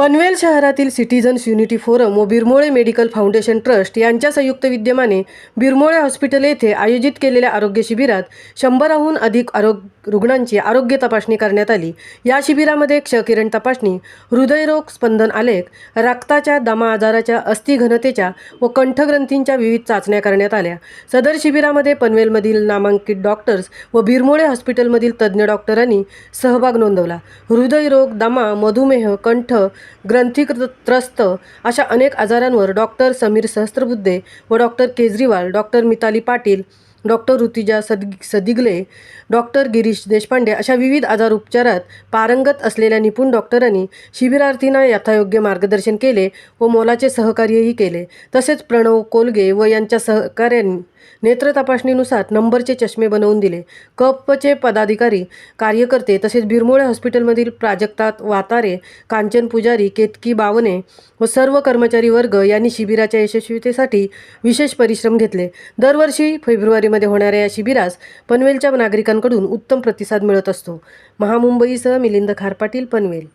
पनवेल शहरातील citizens unity forum व बिरमोळे medical foundation trust यांच्या संयुक्त विद्यमाने बिरमोळे हॉस्पिटल येथे आयोजित केलेल्या आरोग्य शिबिरात 100हून अधिक रुग्णांची आरोग्य तपासणी करण्यात आली। या शिबिरामध्ये क्षकिरण तपासणी, हृदयरोग, स्पंदन आलेख, रक्ताच्या, दमा आजाराच्या, अस्थि घनतेच्या व कंठग्रंथींच्या विविध चाचण्या करण्यात आल्या। सदर शिबिरामध्ये पनवेलमधील नामांकित डॉक्टर्स व बिरमोळे हॉस्पिटलमधील तज्ज्ञ डॉक्टरांनी सहभाग नोंदवला। हृदयरोग, दमा, मधुमेह, कंठ ग्रंथीत्रस्त अशा अनेक आजारांवर डॉक्टर समीर सहस्त्रबुद्धे व doctor Kejriwal, doctor Mitali Patil, doctor Rutija Sadigale, doctor Girish Deshpande अशा विविध आजार उपचारात पारंगत असलेल्या निपुण डॉक्टरांनी शिबिरार्थींना यथायोग्य मार्गदर्शन केले व मोलाचे सहकार्यही केले। तसेच प्रणव कोलगे व यांच्या सहकार्यांनी नेत्र तपासणीनुसार नंबरचे चष्मे बनवून दिले। कपचे पदाधिकारी, कार्यकर्ते तसेच बिरमोळे हॉस्पिटलमधील प्राजक्ता वातारे, कांचन पुजारी, केतकी बावने व सर्व कर्मचारी वर्ग यांनी शिबिराच्या यशस्वीतेसाठी विशेष परिश्रम घेतले। दरवर्षी फेब्रुवारीमध्ये होणाऱ्या या शिबिरास पनवेलच्या नागरिकांकडून उत्तम प्रतिसाद मिळत असतो। महामुंबईसह मिलिंद खारपाटील, पनवेल।